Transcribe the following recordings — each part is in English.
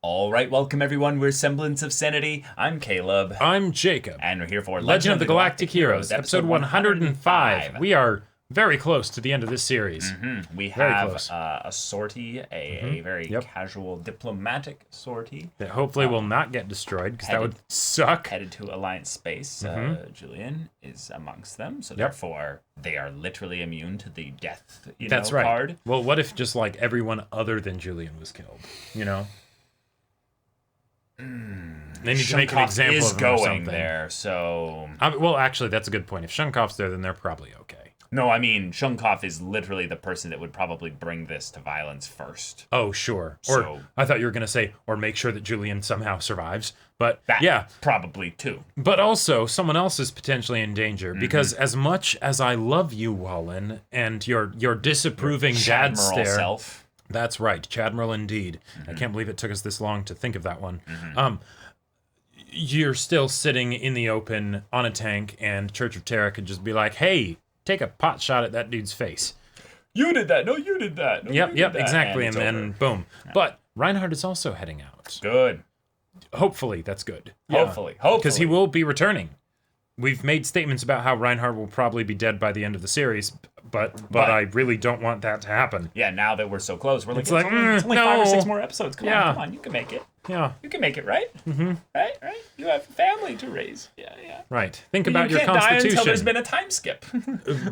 All right, welcome everyone. We're Semblance of Sanity. I'm Caleb. I'm Jacob. And we're here for Legend of the Galactic Heroes, episode 105. We are very close to the end of this series. We Very have close. a sortie, a very casual diplomatic sortie. That hopefully will not get destroyed, because that would suck. Headed to Alliance Space. Julian is amongst them, so therefore they are literally immune to the death That's right. card. Well, what if just like everyone other than Julian was killed? You know? They need to make an example is of him or going something. there, so... Well, actually, that's a good point. If Shunkov's there, then they're probably okay. No, I mean, Shunkov is literally the person that would probably bring this to violence first. Oh, sure. Or I thought you were going to say, or make sure that Julian somehow survives. But that probably too. But also, someone else is potentially in danger, because as much as I love you, Wallen, and your disapproving dad stare... self. That's right, Chadmiral indeed. I can't believe it took us this long to think of that one. You're still sitting in the open on a tank, and Church of Terra could just be like, hey, take a pot shot at that dude's face. You did that. No, you did that. No, Yep, exactly. And then, over. Boom. Yeah. But Reinhardt is also heading out. Good. Hopefully, that's good. Hopefully. Because he will be returning. We've made statements about how Reinhardt will probably be dead by the end of the series, but I really don't want that to happen. Yeah, now that we're so close, we're like, it's only 5 or 6 more episodes. Come on, you can make it. Yeah. You can make it, right? Right? You have a family to raise. Yeah. Right. Think about your constitution. You can't die until there's been a time skip.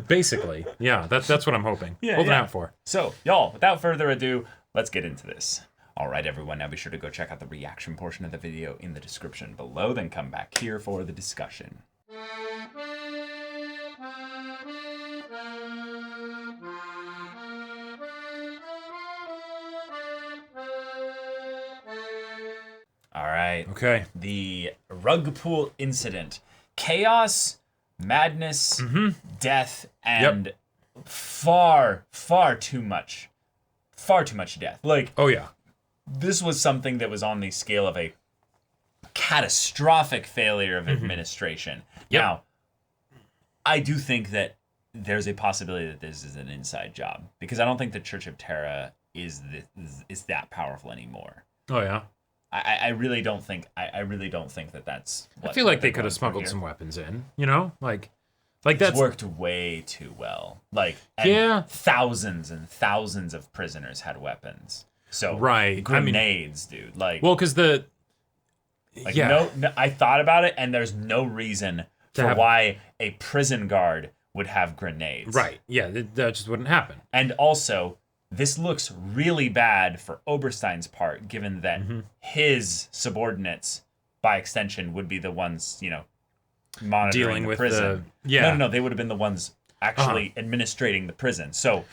Basically. Yeah, that's what I'm hoping. Holding out for. So, y'all, without further ado, let's get into this. All right, everyone, now be sure to go check out the reaction portion of the video in the description below, then come back here for the discussion. All right. Okay. The rug pool incident. Chaos, madness, death, and far too much death. Like, oh yeah. This was something that was on the scale of a catastrophic failure of administration. Now, I do think that there's a possibility that this is an inside job, because I don't think the Church of Terra is that powerful anymore. Oh yeah. I really don't think that that's what I feel like they could have smuggled some weapons in, like that's worked way too well. Like, thousands and thousands of prisoners had weapons. So grenades, dude. Like, well, because no, I thought about it, and there's no reason for why a prison guard would have grenades. Right. Yeah, that just wouldn't happen. And also, this looks really bad for Oberstein's part, given that his subordinates, by extension, would be the ones, monitoring dealing the with prison. No, they would have been the ones actually administrating the prison. So,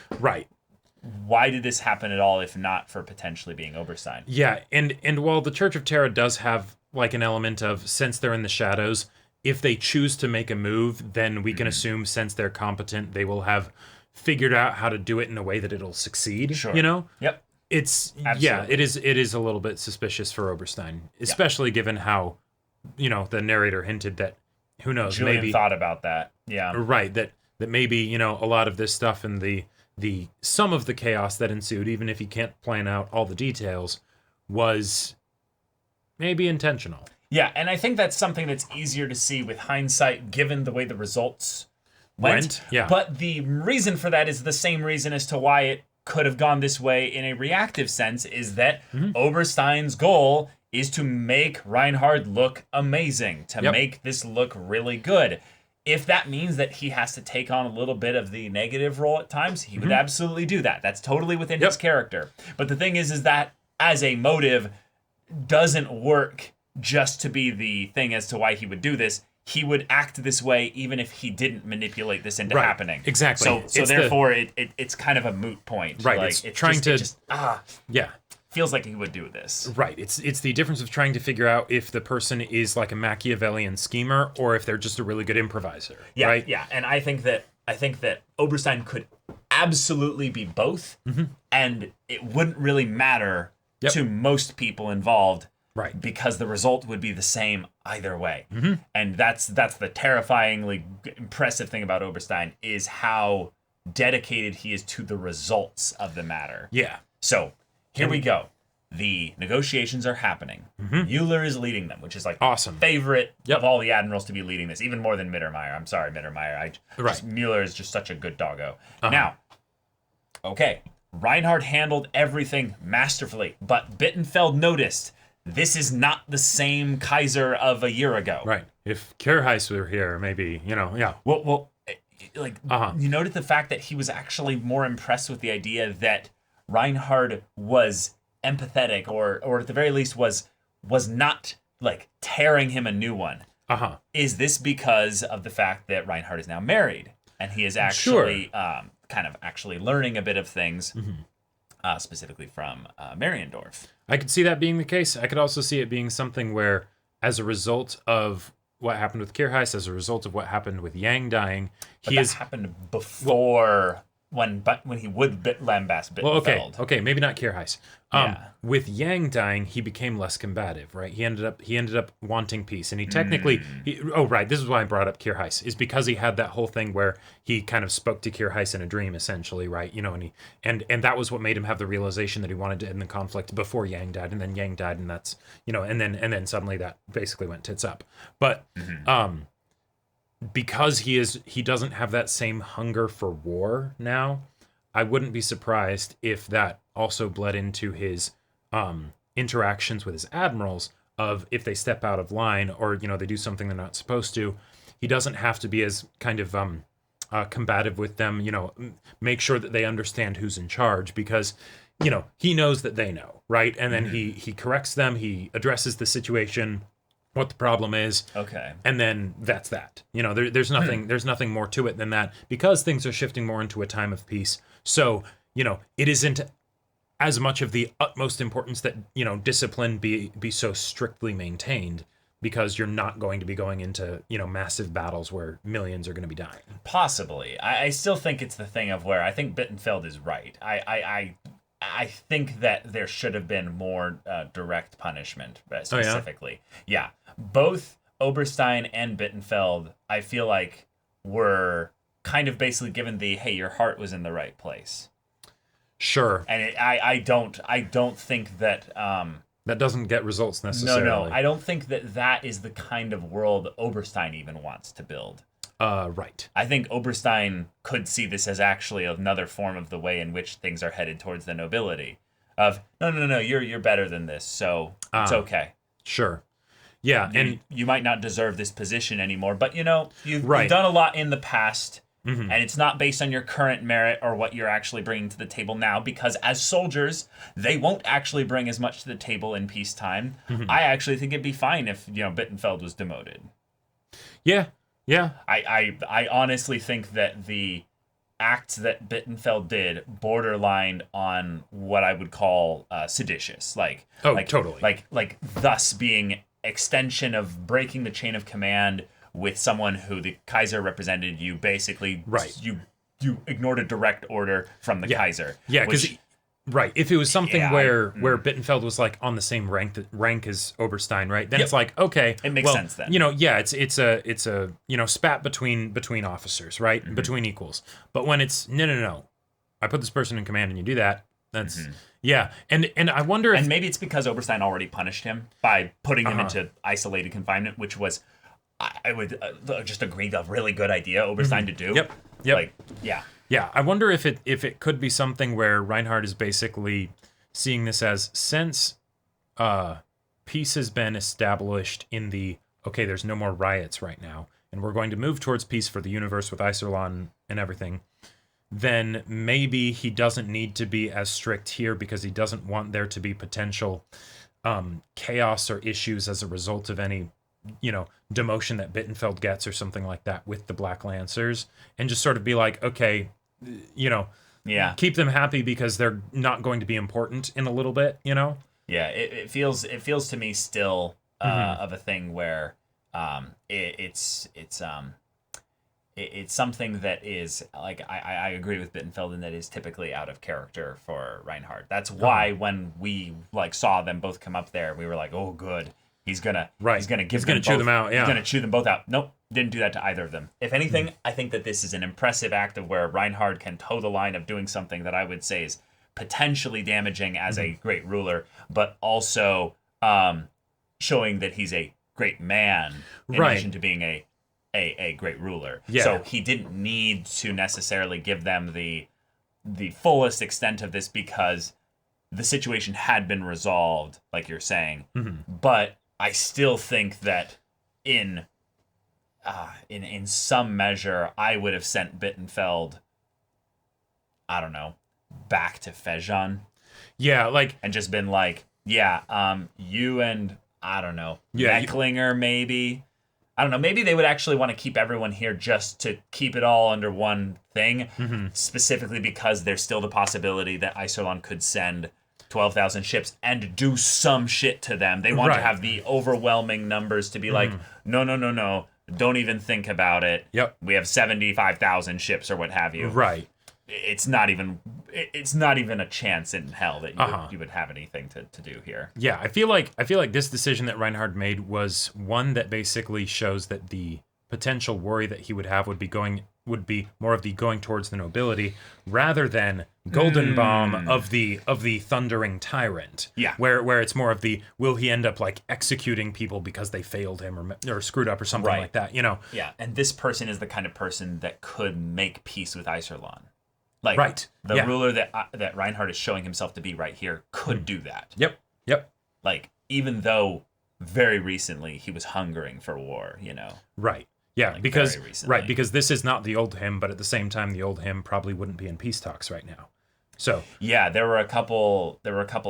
why did this happen at all, if not for potentially being Oberstein? Yeah, and while the Church of Terra does have like an element of, since they're in the shadows, if they choose to make a move, then we can assume, since they're competent, they will have figured out how to do it in a way that it'll succeed. Sure. Yep. It's it is a little bit suspicious for Oberstein, especially given how, the narrator hinted that, who knows, Julian maybe thought about that. Yeah. Right, that maybe, a lot of this stuff and the some of the chaos that ensued, even if he can't plan out all the details, was maybe intentional. Yeah, and I think that's something that's easier to see with hindsight, given the way the results went. Yeah. But the reason for that is the same reason as to why it could have gone this way in a reactive sense, is that Oberstein's goal is to make Reinhardt look amazing, to make this look really good. If that means that he has to take on a little bit of the negative role at times, he would absolutely do that. That's totally within his character. But the thing is that as a motive doesn't work just to be the thing as to why he would do this. He would act this way even if he didn't manipulate this into happening. Exactly. So therefore, it's kind of a moot point. Right. Like, it's trying to feels like he would do this. Right. It's the difference of trying to figure out if the person is like a Machiavellian schemer or if they're just a really good improviser. Yeah. Right? Yeah. And I think that Oberstein could absolutely be both, and it wouldn't really matter to most people involved. Right. Because the result would be the same either way. And that's the terrifyingly impressive thing about Oberstein, is how dedicated he is to the results of the matter. Yeah. So here we go. The negotiations are happening. Mueller is leading them, which is like awesome. favorite of all the admirals to be leading this, even more than Mittermeier. I'm sorry, Mittermeier. Mueller is just such a good doggo. Now, okay, Reinhardt handled everything masterfully, but Bittenfeld noticed this is not the same Kaiser of a year ago. Right. If Kierheis were here, maybe, yeah. Well, like, you noted the fact that he was actually more impressed with the idea that Reinhardt was empathetic, or at the very least was not like tearing him a new one. Is this because of the fact that Reinhardt is now married and he is actually kind of actually learning a bit of things, specifically from Mariendorf? I could see that being the case. I could also see it being something where, as a result of what happened with Kierheis, as a result of what happened with Yang dying, that happened before when he would lambast Bittenfeld. Well, okay, maybe not Kierheis. With Yang dying, he became less combative, right? He ended up wanting peace, and he technically, this is why I brought up Kierheis, is because he had that whole thing where he kind of spoke to Kierheis in a dream, essentially, right? And that was what made him have the realization that he wanted to end the conflict before Yang died, and then Yang died, and that's, and then suddenly that basically went tits up. But because he doesn't have that same hunger for war now, I wouldn't be surprised if that also bled into his interactions with his admirals, of if they step out of line or they do something they're not supposed to, he doesn't have to be as kind of combative with them, make sure that they understand who's in charge, because he knows that they know, right? And then he corrects them, he addresses the situation, what the problem is. Okay. And then that's that. There's nothing more to it than that, because things are shifting more into a time of peace. So, it isn't as much of the utmost importance that, discipline be so strictly maintained, because you're not going to be going into, massive battles where millions are going to be dying. Possibly. I still think it's the thing of where I think Bittenfeld is right. I think that there should have been more direct punishment, specifically. Yeah. Both Oberstein and Bittenfeld, I feel like, were kind of basically given the, hey, your heart was in the right place. Sure. And I don't think that... that doesn't get results necessarily. No, I don't think that is the kind of world Oberstein even wants to build. Right. I think Oberstein could see this as actually another form of the way in which things are headed towards the nobility. Of, no, you're better than this, so it's okay. Sure. Yeah, and you might not deserve this position anymore, but you've done a lot in the past, and it's not based on your current merit or what you're actually bringing to the table now, because as soldiers, they won't actually bring as much to the table in peacetime. I actually think it'd be fine if, Bittenfeld was demoted. Yeah. I honestly think that the acts that Bittenfeld did borderlined on what I would call seditious. Totally. Like thus being extension of breaking the chain of command with someone who the Kaiser represented. You basically you ignored a direct order from the Kaiser. Yeah, because if it was something where Bittenfeld was like on the same rank as Oberstein, right? Then it's like, okay, it makes sense then. It's a spat between officers, right? Between equals. But when it's no, I put this person in command and you do that, that's and I wonder if, and maybe it's because Oberstein already punished him by putting him into isolated confinement, which was, I would just agree, a really good idea Oberstein to do. Yep. Yeah, I wonder if it could be something where Reinhardt is basically seeing this as, since peace has been established in the, okay, there's no more riots right now, and we're going to move towards peace for the universe with Iserlon and everything, then maybe he doesn't need to be as strict here, because he doesn't want there to be potential chaos or issues as a result of any demotion that Bittenfeld gets or something like that with the Black Lancers, and just sort of be like, okay, keep them happy because they're not going to be important in a little bit, Yeah, it feels to me still of a thing where it's something that is, like, I agree with Bittenfeld, and that is typically out of character for Reinhardt. That's why when we saw them both come up there, we were like, oh, good. He's gonna chew them out. Yeah. He's gonna chew them both out. Nope, didn't do that to either of them. If anything, I think that this is an impressive act of where Reinhardt can toe the line of doing something that I would say is potentially damaging as a great ruler, but also showing that he's a great man in addition to being a great ruler. Yeah. So he didn't need to necessarily give them the fullest extent of this because the situation had been resolved, like you're saying. But I still think that in some measure, I would have sent Bittenfeld, I don't know, back to Fejon. Yeah, like... And just been like, you and, I don't know, Mecklinger maybe. I don't know, maybe they would actually want to keep everyone here just to keep it all under one thing, specifically because there's still the possibility that Iserlon could send 12,000 ships and do some shit to them. They want to have the overwhelming numbers to be like, no, don't even think about it. Yep. We have 75,000 ships or what have you. Right. It's not even a chance in hell that you would have anything to do here. Yeah, I feel like this decision that Reinhard made was one that basically shows that the potential worry that he would have would be more of the going towards the nobility rather than Golden Bomb of the thundering tyrant. Yeah. Where it's more of the will he end up like executing people because they failed him or screwed up or something like that, you know. Yeah, and this person is the kind of person that could make peace with Iserlon. Like, the ruler that Reinhard is showing himself to be right here could do that. Yep. Like, even though very recently he was hungering for war, you know? Right. Yeah, like because because this is not the old him, but at the same time, the old him probably wouldn't be in peace talks right now. So yeah, there were a couple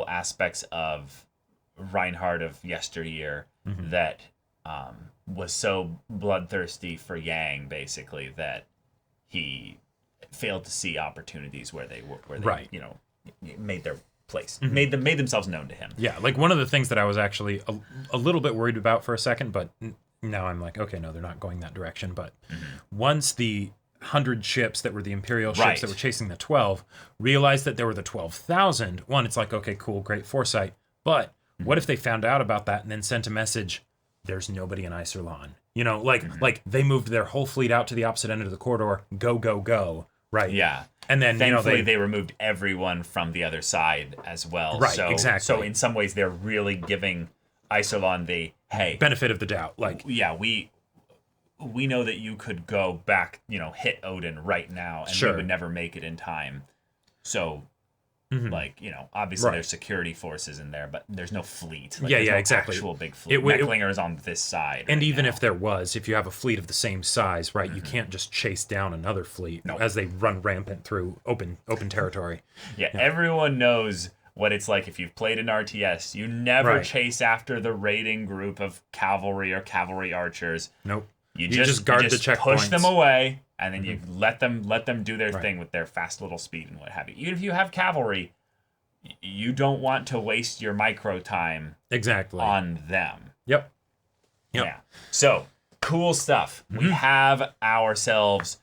aspects of Reinhard of yesteryear that was so bloodthirsty for Yang, basically, that he failed to see opportunities where they you know, made their place, made themselves known to him. Yeah, like one of the things that I was actually a little bit worried about for a second, but now I'm like, okay, no, they're not going that direction. But once the 100 ships that were the Imperial ships that were chasing the 12 realized that there were the 12,000, one, it's like, okay, cool, great foresight. But what if they found out about that and then sent a message, there's nobody in Iserlon? You know, like they moved their whole fleet out to the opposite end of the corridor, go. Right. Yeah. And then, thankfully, they removed everyone from the other side as well. Right, exactly. So in some ways, they're really giving Iserlon the, hey, benefit of the doubt. Like, yeah, we know that you could go back, you know, hit Odin right now, and we would never make it in time. So, like, you know, obviously there's security forces in there, but there's no fleet. Like, there's no exactly. Actual big fleet. Mecklinger is on this side. And even now. if there was, if you have a fleet of the same size, right, you can't just chase down another fleet as they run rampant through open territory. Yeah, everyone knows what it's like if you've played an RTS. You never chase after the raiding group of cavalry or cavalry archers. Nope. You just guard the checkpoints. Push them away, and then you let them do their thing with their fast little speed and what have you. Even if you have cavalry, you don't want to waste your micro time on them. Yep. Yeah. So, cool stuff. We have ourselves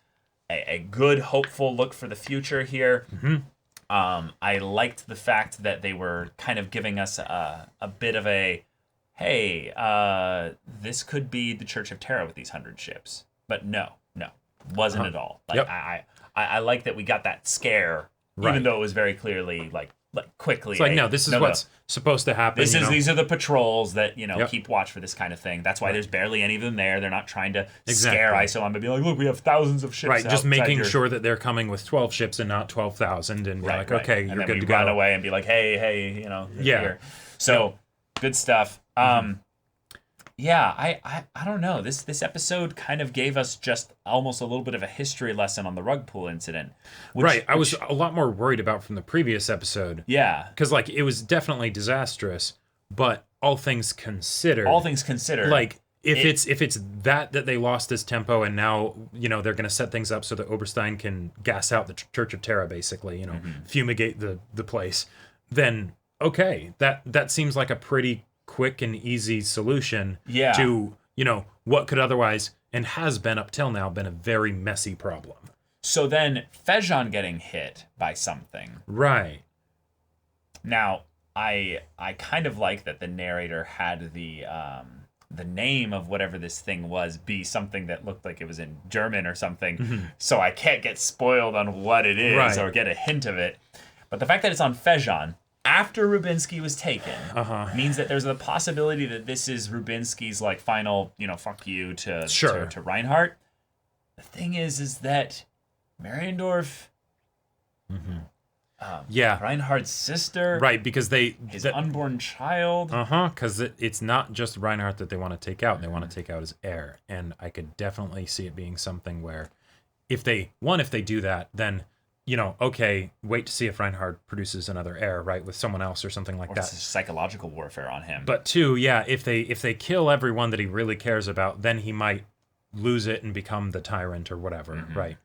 a good, hopeful look for the future here. I liked the fact that they were kind of giving us a bit of a, hey, this could be the Church of Terra with these 100 ships. But no, wasn't at all. Like I like that we got that scare, even though it was very clearly like quickly. It's like, no, this is what's supposed to happen. These are the patrols that, you know, keep watch for this kind of thing. That's why there's barely any of them there. They're not trying to scare Isolon, but be like, look, we have thousands of ships. Right, just making sure that they're coming with 12 ships and not 12,000, and be like, okay, you're good to go. Run away and be like, hey, you know, here. So good stuff. Yeah, I don't know. This episode kind of gave us just almost a little bit of a history lesson on the rug pull incident. I was a lot more worried about from the previous episode. Yeah. Because, like, it was definitely disastrous, but all things considered, like, if it's that they lost this tempo and now, you know, they're going to set things up so that Oberstein can gas out the Church of Terra, basically, you know, fumigate the place, then, okay, that seems like a pretty quick and easy solution to, you know, what could otherwise, and has been up till now, been a very messy problem. So then Fejon getting hit by something. Right. Now, I kind of like that the narrator had the name of whatever this thing was be something that looked like it was in German or something, so I can't get spoiled on what it is or get a hint of it. But the fact that it's on Fejon after Rubinsky was taken means that there's a possibility that this is Rubinsky's like final, fuck you to Reinhardt. The thing is that Mariendorf, Reinhardt's sister, right? Because his unborn child, because it's not just Reinhardt that they want to take out; they want to take out his heir, and I could definitely see it being something where, if they do that, then okay, wait to see if Reinhardt produces another heir, right, with someone else or something like that. It's psychological warfare on him. But two, if they kill everyone that he really cares about, then he might lose it and become the tyrant or whatever, right?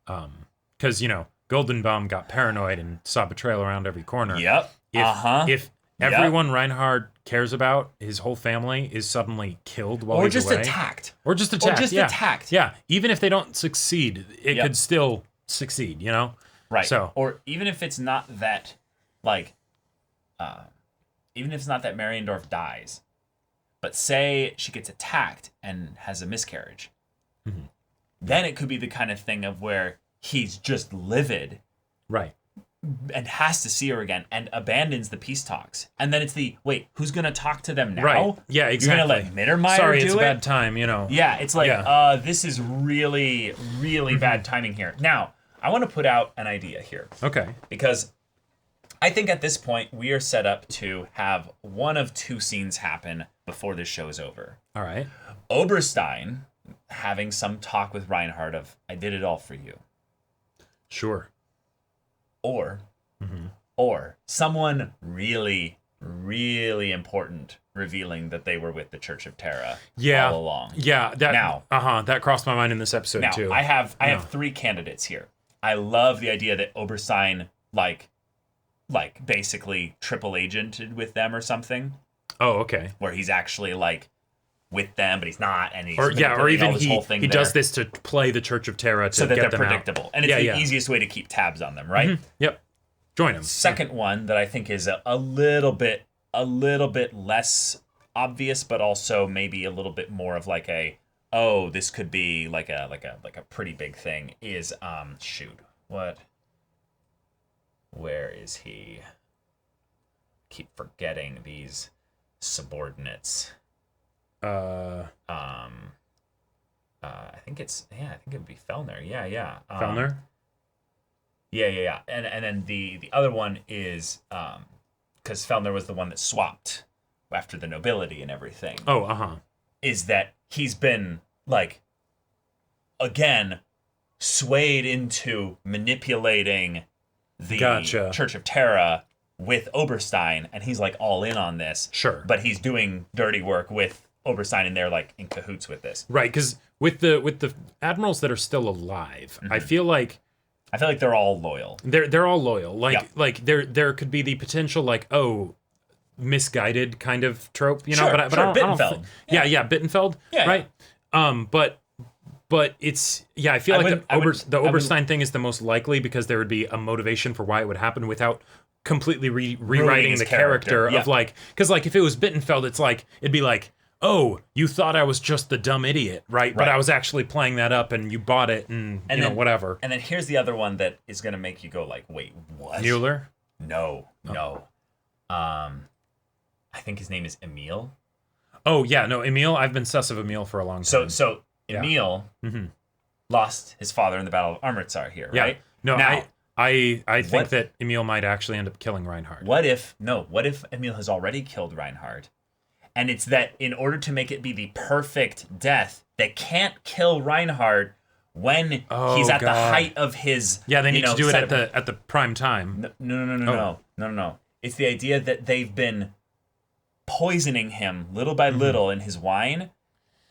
Because Goldenbaum got paranoid and saw betrayal around every corner. Yep. If everyone Reinhardt cares about, his whole family, is suddenly killed while he's away. Or just attacked. Yeah. Even if they don't succeed, it could still succeed, Right. So, or even if it's not that, even if it's not that Mariendorf dies, but say she gets attacked and has a miscarriage, then it could be the kind of thing of where he's just livid, right, and has to see her again and abandons the peace talks. And then it's who's gonna talk to them now? Right. Yeah, exactly. You're gonna let Mittermeier Sorry, do it's it? a bad time, Yeah, it's this is really, really bad timing here. Now, I want to put out an idea here. Okay. Because I think at this point we are set up to have one of two scenes happen before this show is over. All right. Oberstein having some talk with Reinhardt of, I did it all for you. Sure. Or someone really, really important revealing that they were with the Church of Terra all along. Yeah. That crossed my mind in this episode too. I have three candidates here. I love the idea that Oberstein basically triple agented with them or something. Oh, okay. Where he's actually with them, but he's not, and he's or even this whole thing he does this to play the Church of Terra to so that get they're them predictable, out. And it's the easiest way to keep tabs on them, right? Yep. Join him. Second one that I think is a little bit less obvious, but also maybe a little bit more of this could be like a pretty big thing is where is he? Keep forgetting these subordinates. I think it would be Fellner. Yeah. Fellner? Yeah. And then the other one is because Fellner was the one that swapped after the nobility and everything. Is that he's been again swayed into manipulating the Church of Terra with Oberstein, and he's all in on this. Sure. But he's doing dirty work with Oberstein, and they're in cahoots with this. Right, because with the admirals that are still alive, I feel like they're all loyal. They're all loyal. There could be the potential misguided kind of trope, Sure, but I don't Bittenfeld. Bittenfeld. Yeah. Right. But it's I feel the Oberstein thing is the most likely because there would be a motivation for why it would happen without completely rewriting the character of because if it was Bittenfeld, it's it'd be oh, you thought I was just the dumb idiot, right? But I was actually playing that up and you bought it and then, whatever. And then here's the other one that is going to make you go wait, what? Mueller? No. I think his name is Emil. Oh, yeah, no, Emil, I've been sus of Emil for a long time. So Emil lost his father in the Battle of Amritsar here, right? No, now, I think that Emil might actually end up killing Reinhardt. What if Emil has already killed Reinhardt? And it's that in order to make it be the perfect death, they can't kill Reinhardt when he's at the height of his. Yeah, they need to do it at the prime time. No. It's the idea that they've been poisoning him little by little in his wine.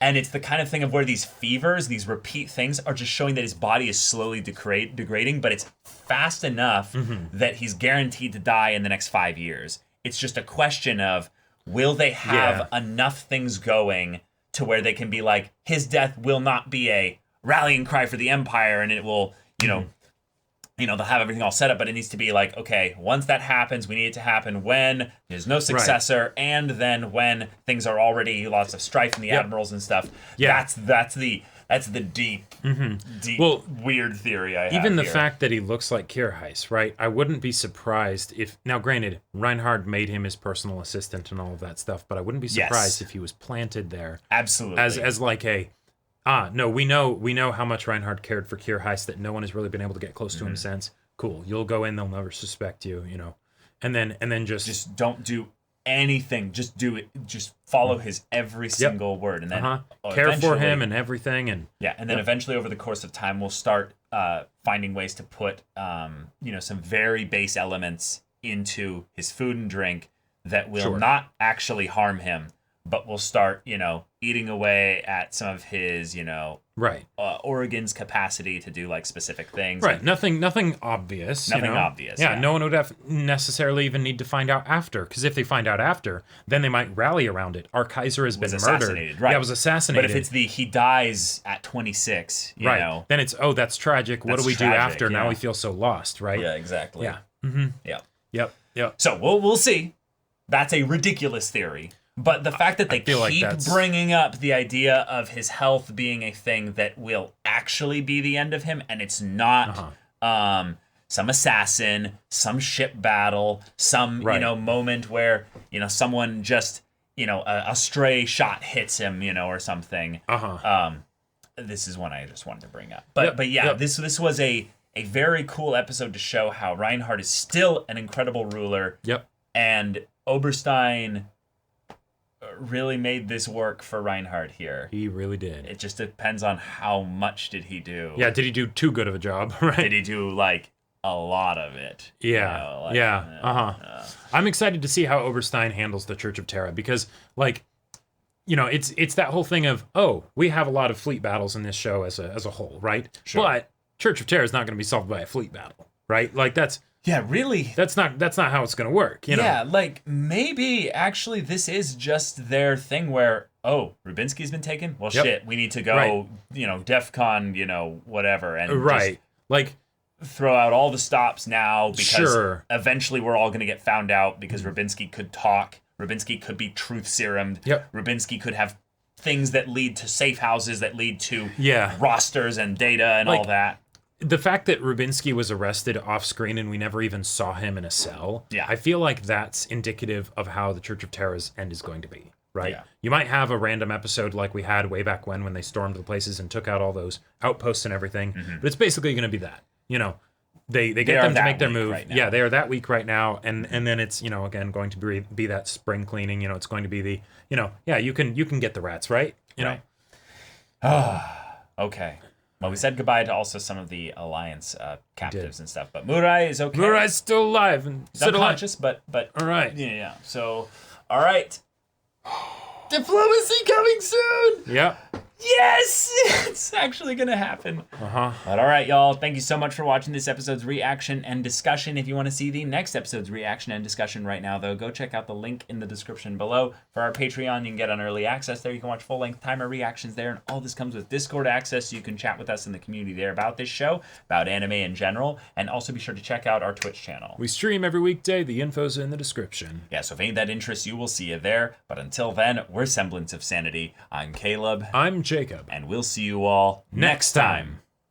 And it's the kind of thing of where these fevers, these repeat things, are just showing that his body is slowly degrading, but it's fast enough that he's guaranteed to die in the next 5 years. It's just a question of, will they have enough things going to where they can be his death will not be a rallying cry for the Empire, and it will, they'll have everything all set up, but it needs to be okay, once that happens, we need it to happen when there's no successor, and then when things are already lots of strife in the admirals and stuff. Yeah. That's That's the deep, weird theory I have Even the here. fact that he looks like Kirheis, right? I wouldn't be surprised if... Now, granted, Reinhard made him his personal assistant and all of that stuff, but I wouldn't be surprised if he was planted there. Absolutely. As like a... no, we know how much Reinhard cared for Kirheis, that no one has really been able to get close to him since. Cool. You'll go in, they'll never suspect you, you know. And then just don't do anything. Just do it. Just follow his every single word, and then care for him and everything, and then eventually over the course of time, we'll start finding ways to put some very base elements into his food and drink that will not actually harm him, but will start eating away at some of his organs' capacity to do like specific things. Right. Nothing obvious. Nothing obvious. Yeah. No one would have necessarily even need to find out after, because if they find out after, then they might rally around it. Our Kaiser has been murdered. Right. Yeah, was assassinated. But if it's he dies at 26, you know, then it's that's tragic. What do we do after? Now we feel so lost, right? Yeah, exactly. Yeah. Yeah. Yep. So we'll see. That's a ridiculous theoy. But the fact that they keep bringing up the idea of his health being a thing that will actually be the end of him, and it's not some assassin, some ship battle, some moment where someone just a stray shot hits him, or something. This is one I just wanted to bring up. But this was a very cool episode to show how Reinhard is still an incredible ruler. Yep. And Oberstein really made this work for Reinhard here. He really did. It just depends on how much did he do. Yeah, did he do too good of a job, right? Did he do like a lot of it? Yeah. I'm excited to see how Oberstein handles the Church of Terra, because it's that whole thing of, we have a lot of fleet battles in this show as a whole, right? Sure. But Church of Terra is not going to be solved by a fleet battle, right? Like that's really. That's not how it's going to work, Yeah, like maybe actually this is just their thing where Rubinsky's been taken. Well, shit, we need to go, DEFCON, whatever, and right, like throw out all the stops now because eventually we're all going to get found out because Rubinsky could talk. Rubinsky could be truth serumed. Yep. Rubinsky could have things that lead to safe houses that lead to Yeah. rosters and data and all that. The fact that Rubinsky was arrested off screen and we never even saw him in a cell, Yeah. I feel like that's indicative of how the Church of Terra's end is going to be, right? Yeah. You might have a random episode like we had way back when they stormed the places and took out all those outposts and everything, but it's basically going to be that. You know, they get them to make their move. Right now. Yeah, they are that weak right now, and then it's, you know, again going to be that spring cleaning. You know, it's going to be the, you know, yeah, you can get the rats, right? You know. Okay. Well, we said goodbye to also some of the Alliance captives and stuff, but Murai is okay. Murai's still alive and He's unconscious, but all right. Yeah. So, all right. Diplomacy coming soon. Yeah. Yes, it's actually gonna happen. But all right, y'all. Thank you so much for watching this episode's reaction and discussion. If you want to see the next episode's reaction and discussion right now, though, go check out the link in the description below. For our Patreon, you can get on early access there. You can watch full-length timer reactions there, and all this comes with Discord access, so you can chat with us in the community there about this show, about anime in general, and also be sure to check out our Twitch channel. We stream every weekday. The info's in the description. Yeah, so if any of that interests you, we'll see you there. But until then, we're Semblance of Sanity. I'm Caleb. I'm Jacob. And we'll see you all next time.